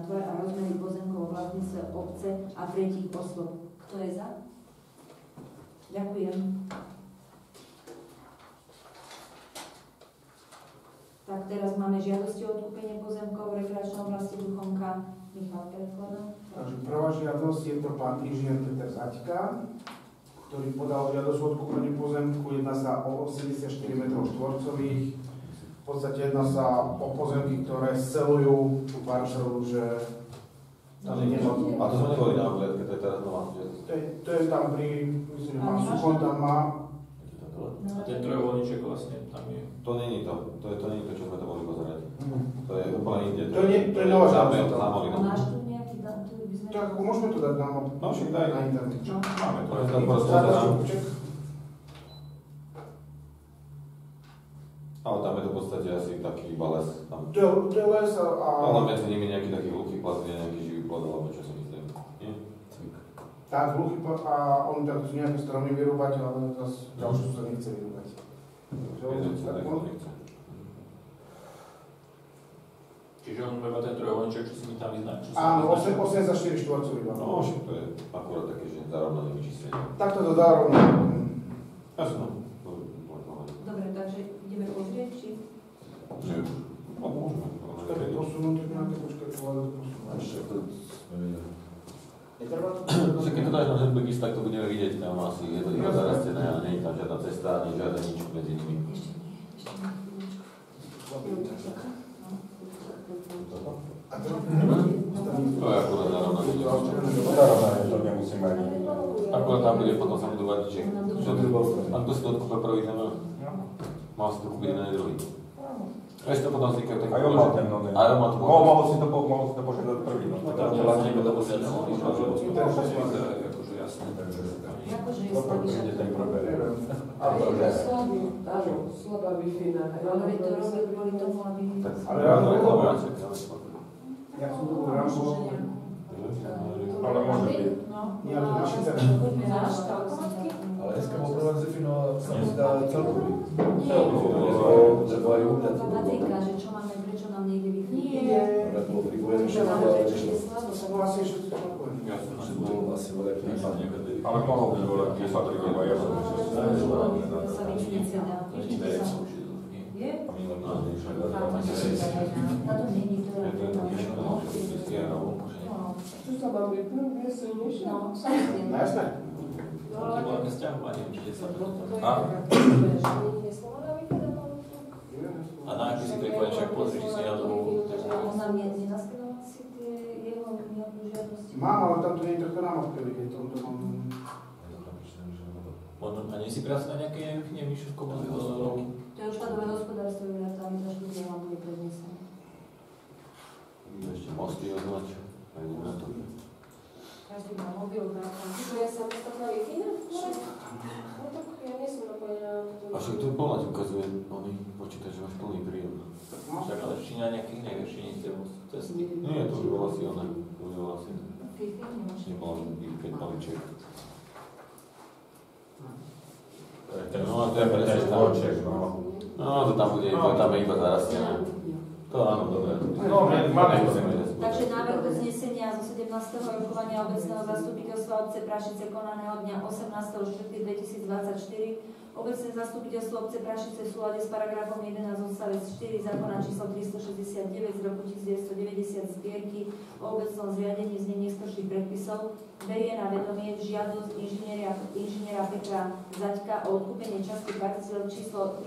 tvar a rozmery pozemkov vlastníctve obce a tretích osôb. Kto je za? Ďakujem. Tak teraz máme žiadosti o odkúpenie pozemkov v rekreačnej oblasti Duchonka. Michal predkladá. Takže prvá žiadosť je to pán inžinier Peter Zaďka, ktorý podal žiadosť o odkúpenie pozemku. Jedná sa o 84 m². V podstate jedná sa o pozemky, ktoré scelujú tú parcelu, že... A to sme neboli na ohľadke, to je teraz nová žiadosť. To je tam pri, myslím, že pán Suchon tam má. A ten trojuholníček vlastne tam je. To není to není to, čo sme to boli pozerať. To je úplne inde. To je nová žiadosť. A máš tu nejaký dátum, by sme... Tak môžeme to dať No, však daj. na internet. Máme to. Je tam proste pozerám. Ale tam je to v podstate asi taký iba les. To je les a... Ale medzi nimi nejaký taký hluchý plast, nejaký živý plod, alebo čo si myslím. Nie? Tak, hluchý plod a oni tak chcú nejaké stromy vyrúbať, ale zase ďalšiu sa nechce vyrúbať. Čiže on má ten trojuholníček, čo si mi tam vyznačil. Áno, 84 štvorcový. No, však to je akurát také, že zarovnané vyčíslenie. Takto to dá rovno. Jasno. Dobre, takže ideme pozrieť, či... No, môžeme. Počkaj, posunúť nejaké, počkaj, to netrvá to? Keď to dáš na Netflix, tak to budeme vidieť, tam asi je to iba zarastené a nie je tam žiadna cesta, ani žiadne nič medzi nimi. To je akurát zarovnané. Zarovnané, to nemusíme ani... Akurát tam bude potom sa budú vadiť, že ak to si to odkúpe prvý, ten mal si to kúpiť jeden aj druhý. Ešte to potom vzniká tak... Aj on mal ten nové. Aj on má to mohol si to požiadať prvý. Tam vlastne iba to posiadať, akože jasné. Akože je To prvý ide ten proberie. Áno, slabá Wi-Fi na... Ale to robili kvôli tomu, aby... Ale ja som to bol rámbo. Ale môže byť. Ja to naši Ale dneska bol problém s Wi-Fi, no sa mi zdá celkový. Patrika, že čo máme, prečo nám nejde Wi-Fi? Nie. Ale bolo pripojenie, že Vlastne všetko spokojné. Ja som že bol asi veľa prípadne. Ale mohol by volať 10 rokov aj ja som Sa vyčínica dá. Je? Na to není, to je... Čo sa mám vypnúť, nie silnejšie? No, samozrejme. No jasné. To bolo také sťahovanie, určite sa to... A na aký si pripojený, však pozri, či si na to... On nám nenaskenoval si tie jeho nejakú žiadosti? Mám, ale tam to nie je trochu na mapke, keď to mám... A nie si práca na nejaké vyššie komunity? To je odpadové hospodárstvo, ja tam za štúdia vám bude prednesené. Ešte mosty označ. Aj na to. Každý má mobil, vrátam. Čiže ja samostatná Wi-Fi? No tak ja nie som napojená. A však tu plná ti ukazuje, oni počítajú, že máš plný príjem. Však ale či na nejakých najväčších nie ste testy? Nie, to už bolo asi ono. To už bolo asi... Wi-Fi nemáš? Nebolo keď balíček. No a to je ten štvorček, no. No, to tam bude, tam je iba zarastené. To áno, dobre. No, máme to. Takže návrh uznesenia zo 17. rokovania obecného zastupiteľstva obce Prašice konaného dňa 18.4.2024. Obecné zastupiteľstvo obce Prašice v súlade s paragrafom 11 odstavec 4 zákona číslo 369 z roku 1990 zbierky o obecnom zriadení znení neskôrších predpisov berie na vedomie žiadosť inžiniera Petra Zaďka o odkúpenie časti parcel číslo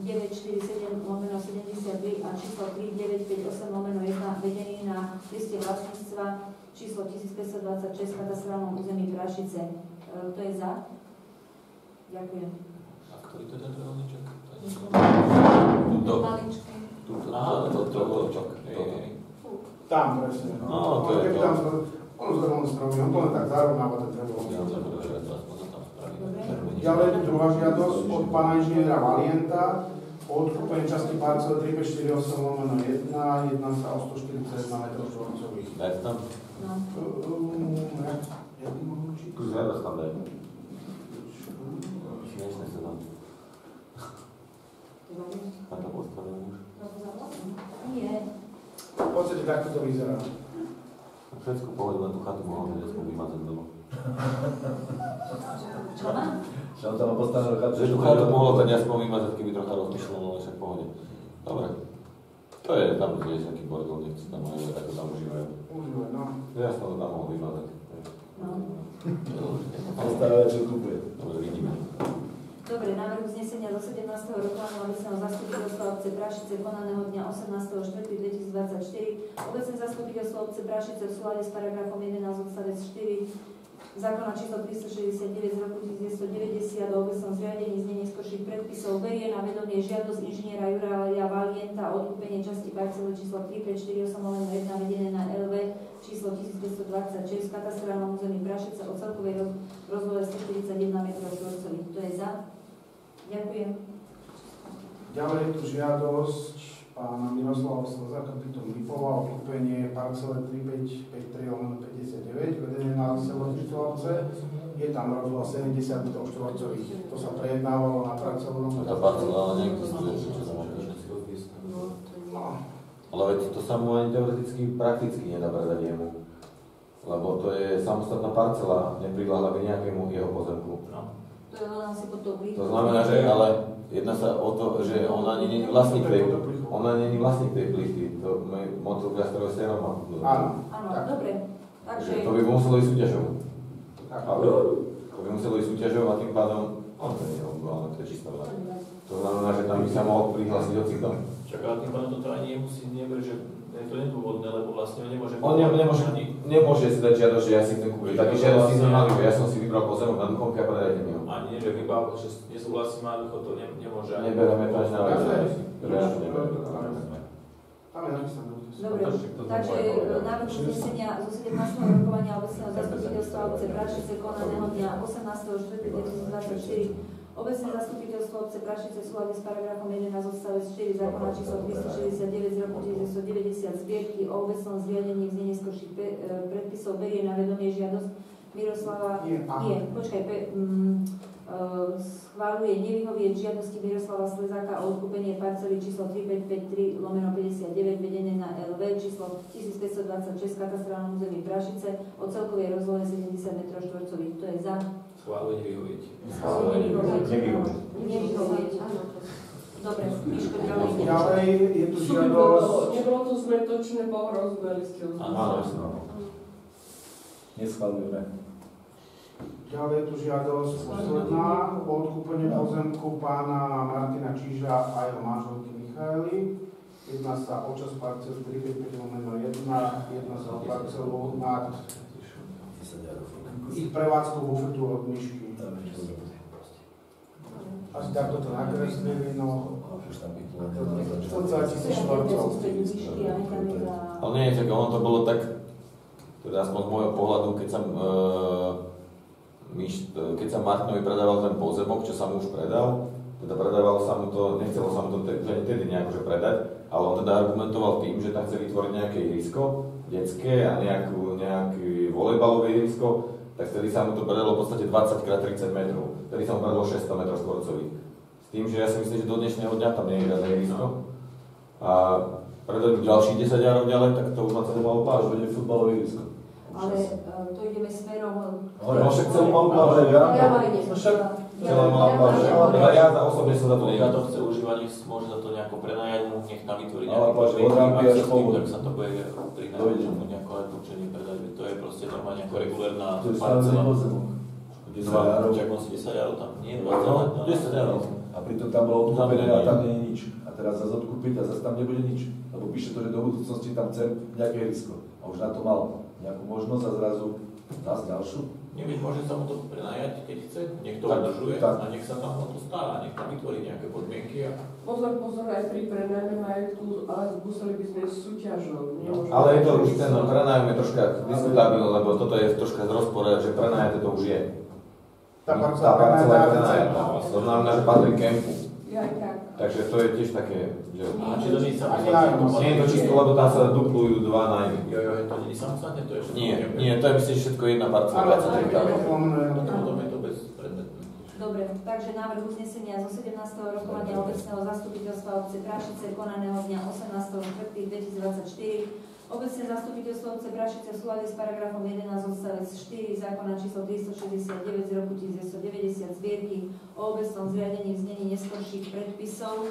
3947/73 a číslo 3958/1 vedený na liste vlastníctva číslo 1526 v katastrálnom území Prašice. To je za? Ďakujem. A ktorý to je ten trojuholníček? Tuto. Maličké. Aha, to. Tam presne. No, to je to. Ono zrovna spravuje, on to len tak zarovnáva ten trebuholník. Ďalej je tu druhá žiadosť od pána inžiniera Valienta o odkúpenie časti parcel 3548/1, jedná sa o 141 m². Daj to tam. No. Kus žiadosť tam daj. Smiešne sa tam. A to postavené už. Nie. V podstate takto to vyzerá. Všetko pohode, len tú chatu mohol nesmú vymazať doma. Čo má? Že on tam má postavenú chatu. Že tú chatu mohol tak aspoň vymazať, keby trocha rozmýšľal, ale však pohode. Dobre. To je tam tiež taký bordel, nechci tam aj ako tam užívajú. Užívaj, no. Ja som to tam mohol vymazať. No. Postavené, čo kúpuje. Dobre, vidíme. Dobre, návrh uznesenia zo 17. rokovania obecného zastupiteľstva obce Prašice konaného dňa 18.4.2024. Obecné zastupiteľstvo obce Prašice v súlade s paragrafom 11 odstavec 4 zákona číslo 369 z roku 1990 o obecnom zriadení znení skorších predpisov berie na vedomie žiadosť inžiniera Juraja Valienta o odkúpenie časti parcely číslo 3548/1 vedené na LV číslo 1526 v katastrálnom území Prašice o celkovej rozlohe 141 m². Kto je za? Ďakujem. Ďalej je tu žiadosť pána Miroslava Slzáka, Pitom Lipova o kúpenie parcele 3553/59 vedené na selo Titlovce. Je tam rozloha 70 m². To sa prejednávalo na pracovnom. Tá parcela neexistuje, čo sa môže písať. No. Ale veď to sa mu ani teoreticky, prakticky nedá predať jemu. Lebo to je samostatná parcela, nepridláhla k nejakému jeho pozemku. To je len asi pod tou plítkou. To znamená, že ale jedná sa o to, že ona nie je vlastník tej plýty. To motokrástroje sa jenom má. Áno. Áno, dobre. Takže... To by muselo ísť súťažou. Tak. To by muselo ísť súťažou a tým pádom, to nie je obľúvané, to je čistá veľa. To znamená, že tam by sa mohol prihlásiť hocikto. Čak, ale tým pádom toto ani nemusí nebrať, že je to nedôvodné, lebo vlastne on nemôže... On nemôže si dať žiadosť, že ja si chcem kúpiť. Taký žiadosť sme mali, že ja som si vybral pozemok na Duchovke a predajte mi ho. Ani nie, že vybal, že nesúhlasí má, to nemôže ani... Nebereme to ani na vec. Tam je napísané. Dobre, takže návrh uznesenia zo 17. rokovania obecného zastupiteľstva obce Prašice konaného dňa 18.4.2024. Obecné zastupiteľstvo obce Prašice v súlade s paragrafom 11 odstavec 4 zákona číslo 369 z roku 1990 zbierky o obecnom zriadení v znení skorších predpisov berie na vedomie žiadosť Miroslava... schváľuje nevyhovieť žiadosti Miroslava Slzáka o odkúpenie parcely číslo 3553/59 vedené na LV číslo 1526 v katastrálnom území Prašice o celkovej rozlohe 70 m². Kto je za? Schváľuje nevyhovieť. Nevyhovieť. Dobre, Miško, ďalej. Ďalej je tu žiadosť... Nebolo to zmetočné, pohrozbeli ste ho. Áno, Neschváľujeme. Ďalej je tu žiadosť posledná o odkúpenie pozemku pána Martina Číža a jeho manželky Michaely. Jedná sa o časť parcelu 355/1, jedná sa o parcelu nad ich prevádzku bufetu od Myšky. Asi takto to nakreslili, no... 40 000 štvorcov. Ale nie je tak, ono to bolo tak, teda aspoň z môjho pohľadu, keď sa Martinovi predával ten pozemok, čo sa mu už predal, teda predávalo sa mu to, nechcelo sa mu to tedy nejako predať, ale on teda argumentoval tým, že tam chce vytvoriť nejaké ihrisko detské a nejaké volejbalové ihrisko, tak vtedy sa mu to predalo v podstate 20x30 metrov. Vtedy sa mu predalo 600 m². S tým, že ja si myslím, že do dnešného dňa tam nie je žiadne ihrisko. A predať ďalších 10 jarov ďalej, tak to už ma celé malo páč, bude futbalové ihrisko. Ale to ideme smerom... No však celú malú pláž, ja? Ja osobne sa za to Pokiaľ neviem. to chce užívať, môže za to nejako prenajať, nech tam vytvorí Ale nejaké páč, od rampy až po vodu. tak sa to bude prinajať, mu nejako aj určenie predať. To je proste normálne ako regulérna To je parcela. stavebný pozemok. 10 jarov. Čak on si 10 jarov tam, nie? 20 No, 10 jarov. A pritom tam bolo odkúpené a tam nie je nič. A teraz zase odkúpiť a zase tam nebude nič. Lebo píše to, že do budúcnosti tam chcem nejaké risko. A už na to mal nejakú možnosť a zrazu zase ďalšiu. Nebyť, môže sa mu to prenajať, keď chce, nech to Tak, udržuje tak. a nech sa tam o to stará, nech tam vytvorí nejaké podmienky. Pozor, aj pri prenajme majetku, ale museli by sme s súťažou. Ale je to už ten prenájom je troška diskutabilný, lebo toto je troška z rozpore, že prenájate to už je. Tá Tá parcela je prenajatá. To znamená, že patrí kempu. Ja aj tak. Takže to je tiež také, že... A či to nie je Ani samostatne? nájom. Nie je to čisto, lebo tam sa duplujú dva nájmy. Jo, to nie je samostatne, to je všetko. Nie, to je myslím, že všetko jedna parcela. Ale 20 hektárov. Potom je to bezpredmetné. Dobre, takže návrh uznesenia zo 17. rokovania obecného zastupiteľstva obce Prašice konaného dňa 18.4.2024. Obecné zastupiteľstvo obce Prašice v súlade s paragrafom 11 odstavec 4 zákona číslo 369 z roku 1990 zbierky o obecnom zriadení v znení neskorších predpisov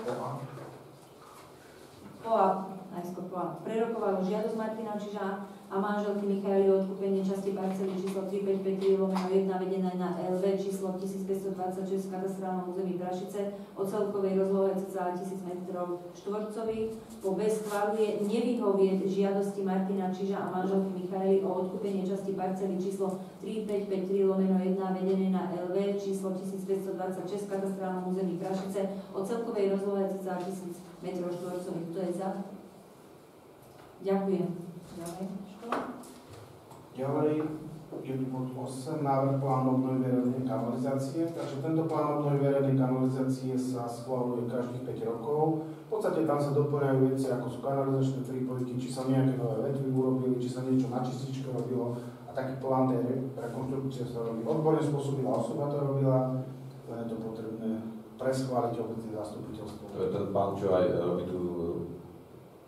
prerokovalo žiadosť Martina Čiža a manželky Michaely o odkúpenie časti parcely číslo 3553/1 vedené na LV číslo 1526 v katastrálnom území Prašice o celkovej rozlohe cca 1000 m2. Po B schvaľuje nevyhovieť žiadosti Martina Čiža a manželky Michaely o odkúpenie časti parcely číslo 3553/1 vedené na LV číslo 1526 v katastrálnom území Prašice o celkovej rozlohe cca 1000 m2. Kto je za? Ďakujem. Ďalej je bod 8, návrh plánu obnovy verejnej kanalizácie. Takže tento plán obnovy verejnej kanalizácie sa schvaľuje každých 5 rokov. V podstate tam sa doplňajú veci, ako sú kanalizačné prípojky, či sa nejaké nové vetvy urobili, či sa niečo na čističke robilo. A taký plán tej rekonštrukcie sa robí odborne spôsobila osoba to robila, len je to potrebné preschváliť obecné zastupiteľstvo. To je ten pán, čo aj robí tú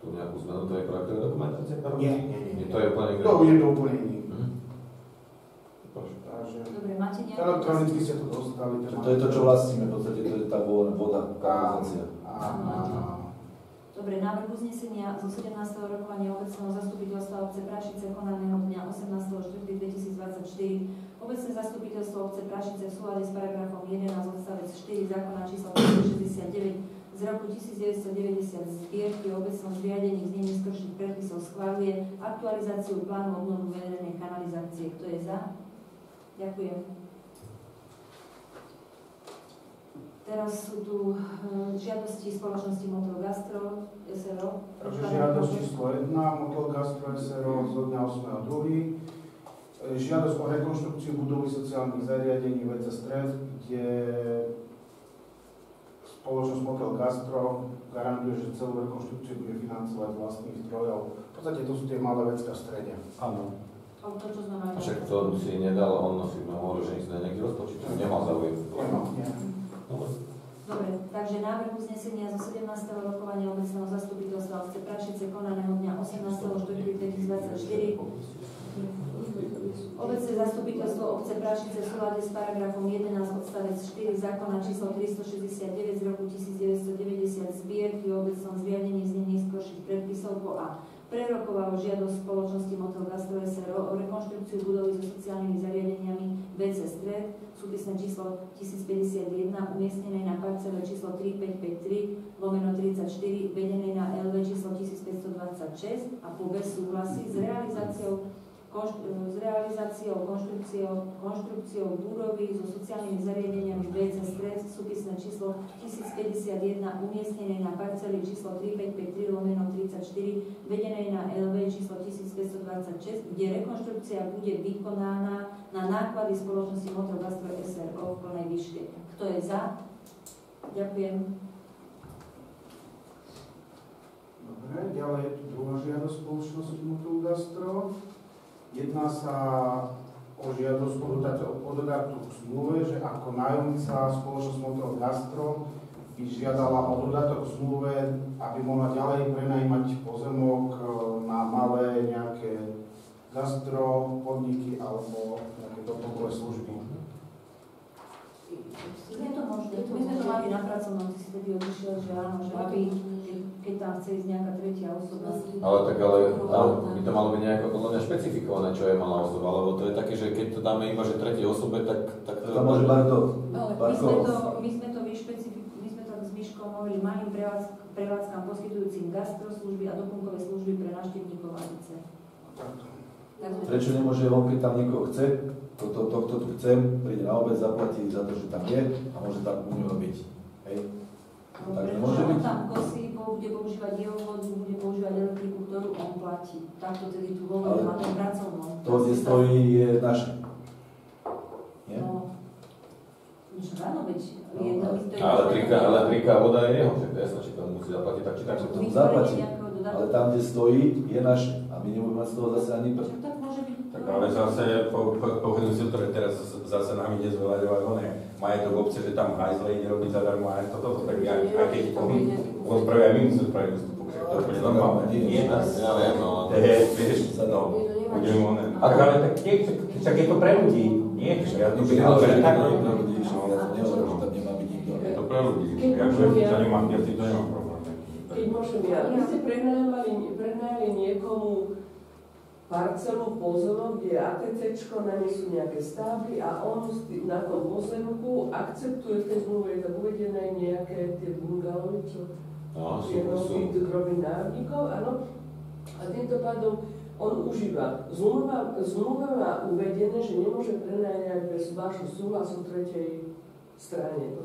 nejakú zmenu tej projektovej dokumentácie? Nie. To je úplne iné. To bude to úplne iný. Dobre, máte nejaké? Elektronicky ste to dostali. To je to, čo vlastníme, v podstate to je tá voda, kanalizácia. Dobre, návrh uznesenia zo 17. rokovania obecného zastupiteľstva obce Prašice konaného dňa 18.4.2024. Obecné zastupiteľstvo obce Prašice v súlade s paragrafom 11 odstavec 4 zákona číslo 569 z roku 1990 zbierky o obecnom zriadení znení neskorších predpisov schvaľuje aktualizáciu plánu obnovu verejnej kanalizácie. Kto je za? Ďakujem. Teraz sú tu žiadosti spoločnosti Motel Gastro SRO. Takže žiadosť číslo 1, Motel Gastro SRO zo dňa 8.2. Žiadosť o rekonštrukciu budovy sociálnych zariadení VC Stred, kde spoločnosť Motel Gastro garantuje, že celú rekonštrukciu bude financovať z vlastných zdrojov. V podstate to sú tie malé vecka v strede. Áno. Však to si nedal, on si hovoril, že nic na nejaký rozpočet, nemal záujem. Dobre, takže návrh uznesenia zo 17. rokovania obecného zastupiteľstva obce Prašice konaného dňa 18.4.2024. Obecné zastupiteľstvo obce Prašice v súlade s paragrafom 11 odstavec 4 zákona číslo 369 z roku 1990 zbierky o obecnom zriadení znení neskorších predpisov po A. Prerokovalo žiadosť spoločnosti Motel Gastro SRO o rekonštrukciu budovy so sociálnymi zariadeniami VC Stred, súpisné číslo 1051, umiestnenej na parcele číslo 3553/34, vedenej na LV číslo 1526 a po B súhlasí s konštrukciou budovy so sociálnymi zariadeniami VC Stred, súpisné číslo 1051, umiestnenej na parceli číslo 3553/34, vedenej na LV číslo 1526, kde rekonštrukcia bude vykonána na náklady spoločnosti Motel Gastro SRO v plnej výške. Kto je za? Ďakujem. Dobre, ďalej je tu druhá žiadosť spoločnosti Motel Gastro. Jedná sa o žiadosť o dodatku k zmluve, že ako nájomca spoločnosť Motel Gastro by žiadala o dodatok k zmluve, aby mohla ďalej prenajímať pozemok na malé nejaké gastro, podniky alebo nejaké doplnkové služby. Je to možné. My sme to mali na pracovnom, ty si tedy odišiel, že áno, že aby, keď tam chce ísť nejaká tretia osoba. Ale by to malo byť nejako podľa mňa špecifikované, čo je malá osoba, lebo to je také, že keď to dáme iba, že tretie osobe, tak to môže barko. My sme to s Miškom hovorili malým prevádzkám poskytujúcim gastroslužby a doplnkové služby pre návštevníkov Alice. Prečo nemôže on, keď tam niekoho chce, tohto tu chcem, príde na obec, zaplatí za to, že tam je a môže tam u neho byť. Hej? Tak nemôže byť. On tam kosí, bude používať jeho vodu, bude používať elektriku, ktorú on platí. Takto tedy tu hovorím na tom pracovnom. To, kde stojí, je naše. Nie? No, nič ráno, veď elektrika a voda je jeho, že to je jasné, či to musí zaplatiť tak, či tak. To zaplatí, ale tam, kde stojí, je naše. A my nebudeme z toho zase ani prd. Tak môže byť. Tak ale zase pochopili, ktoré teraz zase nám ide zveľaďovať oné majetok obce, že tam hajzle ide robiť zadarmo a toto, tak aj keď on spraví, aj my musíme spraviť ústupok. To je úplne normálne. Nie. Ja viem, no. Vieš, no, budem oné. Ale tak je to pre ľudí, nie? Ja to Ja tak. nehovorím, že tam nemá byť nikto. Je to pre ľudí. Ja s tým to nemám problém. Keď môžem vy ste prenajali niekomu parcelu, pozemok, kde je ATCčko, na nej sú nejaké stavby a on na tom pozemku akceptuje v tej zmluve, je tam uvedené nejaké tie bungalovy, čo je tých grovinárnikov, áno. A týmto pádom on užíva. Zmluva má uvedené, že nemôže prenajať bez vášho súhlasu tretej strane.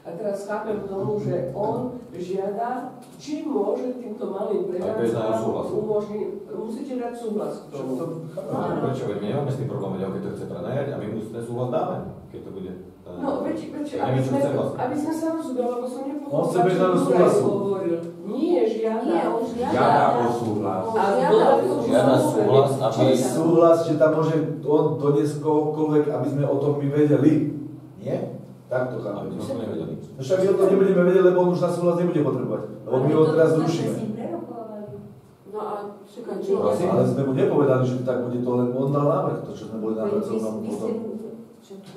A teraz chápem tomu, že on žiada, či môže týmto malým prevádzkám umožniť, musíte dať súhlas k tomu. Prečo? Veď my nemáme s tým problém, keď to chce prenajať a my mu ten súhlas dáme, keď to bude. No, aby sme sa rozumeli, lebo som On chce bežať do súhlasu. Nie, žiada. Žiada o súhlas. Žiada súhlas, aby... Súhlas, že tam môže on doniesť kohokoľvek, aby sme o tom my vedeli. Nie? Tak to chápem. Aby sme to nevedeli. No však my o tom nebudeme vedieť, lebo on už na súhlas nebude potrebovať. Lebo my ho teraz zrušíme. No a čakaj, Ale sme mu nepovedali, že tak bude to, len on dal návrh, to čo sme boli na pracovnom potom.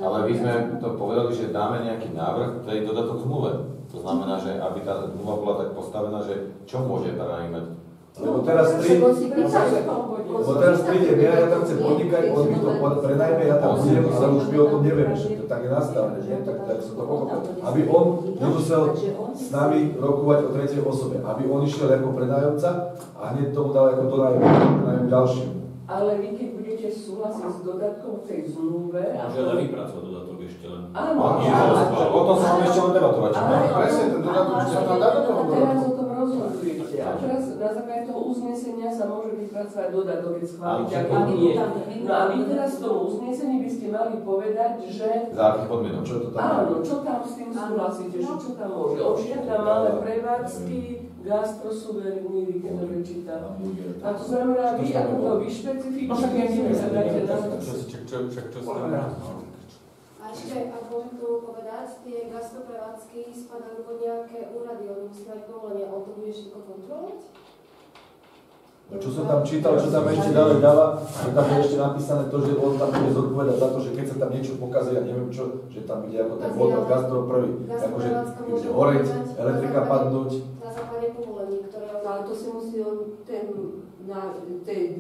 Ale my sme to povedali, že dáme nejaký návrh, to je dodatok zmluve. To znamená, že aby tá zmluva bola tak postavená, že čo môže prenajímať. Lebo teraz prídem, ja tam chcem podnikať, on mi to prenajme, ja tam budem, ale už my o tom nevieme, že to tak je nastavené, že? Tak som to pochopil. Aby on nemusel s nami rokovať o tretej osobe, aby on išiel ako prenájomca a hneď tomu dal ako prenájom ďalším. Ale vy keď budete súhlasiť s dodatkom v tej zmluve... Môže ale vypracovať dodatok ešte len. Áno, O tom sa máme ešte len debatovať. Presne, ten dodatok už sa tam dá do toho a teraz dodatku. o tom rozhodujete. A teraz na základe toho uznesenia sa môže vypracovať dodatok, keď schválite, ako nie. No a vy teraz v tom uznesení by ste mali povedať, že... Za akých podmienok? Čo to tam? Áno, čo tam s tým súhlasíte, že čo tam môže. On žiada malé prevádzky, gastrosuveníry, keď to číta. A to znamená, vy ako to vyšpecifikujete, sa dáte na to. Čo sa dá? A ešte, ak môžem tomu povedať, tie gastroprevádzky spadajú pod nejaké úrady, oni musia mať povolenie, on to bude všetko kontrolovať? No čo som tam čítal, čo tam ešte ďalej dáva, že tam je ešte napísané to, že on tam bude zodpovedať za to, že keď sa tam niečo pokazí, ja neviem čo, že tam bude ako ten vodný gastro prvý, akože bude horeť, elektrika padnúť. Na základe povolení, ktoré... Ale to si musí on na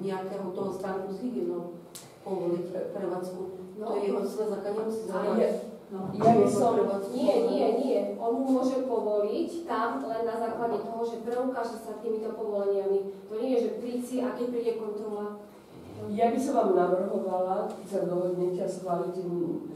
nejakého toho stánku s hygienou povoliť prevádzku. To je jeho slezaka, nemusí zahrať. Ja by som... Nie. On mu môže povoliť tam len na základe toho, že preukáže sa týmito povoleniami. To nie je, že príď si a keď príde kontrola. Ja by som vám navrhovala, keď sa dohodnete a schválite,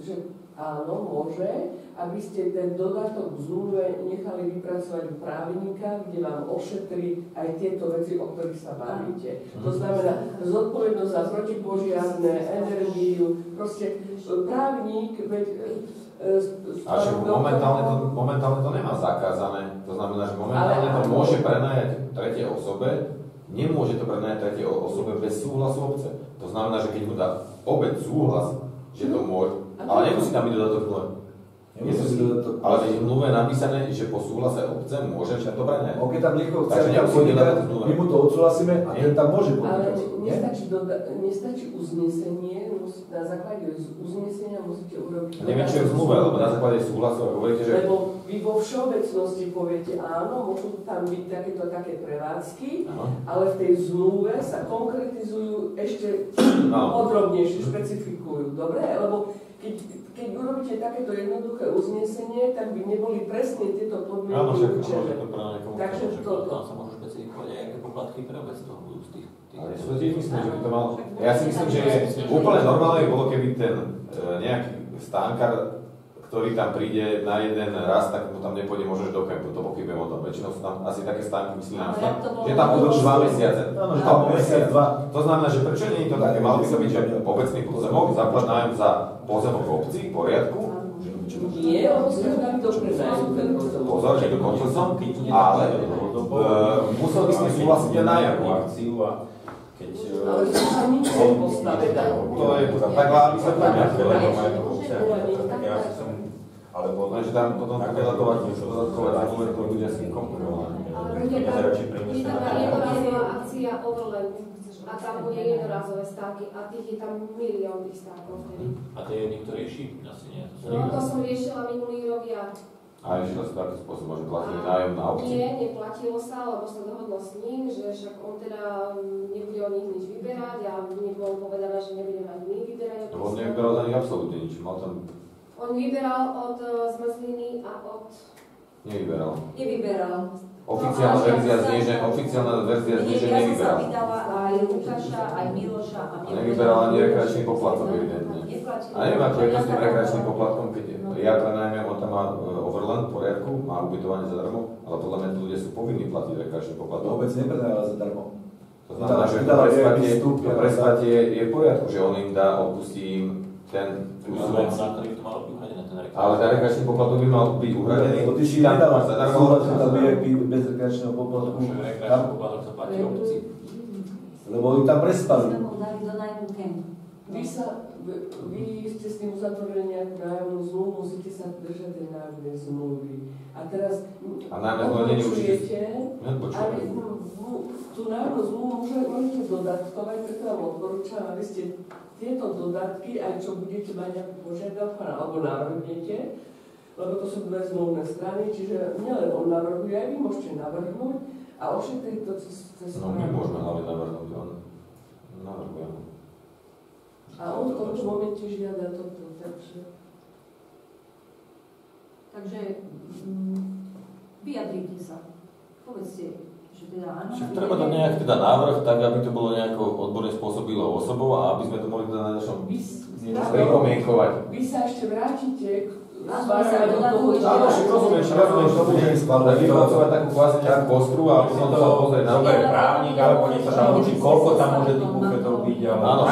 že áno, môže, aby ste ten dodatok v zmluve nechali vypracovať právnika, kde vám ošetrí aj tieto veci, o ktorých sa bavíte. To znamená zodpovednosť za protipožiarne, energiu, proste právnik, a že momentálne to nemá zakázané. To znamená, že momentálne to môže prenajať tretej osobe, nemôže to prenajať tretej osobe bez súhlasu obce. To znamená, že keď mu dá obec súhlas, že to môže, ale nemusí tam byť dodatok zmluve. Ale v zmluve je napísané, že po súhlase obce môže to prenajať. On keď tam niekoho chce podnikať, my mu to odsúhlasíme a ten tam môže podnikať. Ale nestačí uznesenie, na základe uznesenia musíte urobiť... Neviem, čo je v zmluve, lebo na základe súhlasu hovoríte, že... Lebo vy vo všeobecnosti poviete, áno, môžu tam byť takéto také prevádzky, ale v tej zmluve sa konkretizujú ešte podrobnejšie, špecifikujú. Dobre? Lebo keď urobíte takéto jednoduché uznesenie, tak by neboli presne tieto podmienky určené. Takže toto. Tam sa môžu špecifikovať aj aké poplatky pre obec toho budú z tých... Ale ja si myslím, že by to mal... Ja si myslím, že je úplne normálne bolo, keby ten nejaký stánkar, ktorý tam príde na jeden raz, tak mu tam nepôjde možno do kempu, to pochybujem o tom. Väčšinou sú tam asi také stánky, myslím, že tam budú 2 mesiace. Že tam mesiac, 2. To znamená, že prečo nie je to také? Malo by to byť, že obecný pozemok, základ nájom za pozemok v obci, v poriadku. Nie, lebo ste dali do prenájmu ten pozemok. Pozor, že dokončil som, ale musel by ste súhlasiť ten nájomník. Ale to sa nič nepostaví. To je tak, aby sa to nejaké. Alebo Lenže tam potom dodatkovať zmluve, to bude asi komplikované. Bude tam jednorazová akcia Overland a tam bude jednorazové stávky a tých je tam milión tých stávkov. A to je niekto rieši? Asi nie. No to som riešila minulý rok ja. A riešila sa takým spôsobom, že platili nájom na obci? Nie, neplatilo sa, lebo sa dohodlo s ním, že však on teda nebude od nich nič vyberať a nebolo povedané, že nebudeme ani my vyberať. Lebo on nevyberal za nich absolútne nič, mal tam... On vyberal od Zmrzliny a od... Nevyberal. Nevyberal. Oficiálna verzia znie, že Ja som sa nevyberal. pýtala aj Lukáša, aj Miloša a A nevyberal ani rekreačný poplatok, evidentne. A neviem, ako je to s tým rekreačným poplatkom, keď ja prenajmem, on tam má Overland v poriadku, má ubytovanie zadarmo, ale podľa mňa tí ľudia sú povinní platiť rekreačný To poplatok. vôbec nepredáva zadarmo. To znamená, že to prespatie je v poriadku, že on im dá, odpustí im ten Ale zákony to malo byť uhradené, ten rekreačný. ale ten rekreačný poplatok by mal byť uhradený. Lebo ty si tam nedal máš zadarmo. súhlas, že tam je bez rekreačného poplatku. Že rekreačný poplatok sa platí obci. Lebo oni tam prespali. sme ho dali do nájmu kempu. Vy ste s tým uzatvorili nejakú nájomnú zmluvu, musíte sa držať tej nájomnej zmluvy. A teraz A nájomná zmluva nie je určite. ale tú nájomnú zmluvu môžete dodatkovať, preto vám odporúčam, aby ste tieto dodatky, aj čo budete mať nejakú požiadavku, alebo navrhnete, lebo to sú dve zmluvné strany, čiže nielen on navrhuje, aj vy môžete navrhnúť a ošetriť to cez No my môžeme hlavne navrhnúť, on navrhuje. A on v tomto momente žiada toto, takže... Takže vyjadrite sa. Povedzte, že teda áno. Však treba dať nejak teda návrh, tak aby to bolo nejako odborne spôsobilou osobou a aby sme to mohli teda na našom pripomienkovať. Vy sa ešte vrátite k Áno, však rozumiem, to bude vypracovať takú kvázi nejakú kostru a potom to pozrieť na právnik, alebo niečo tam učí, koľko tam môže tých bufetov byť, ale áno.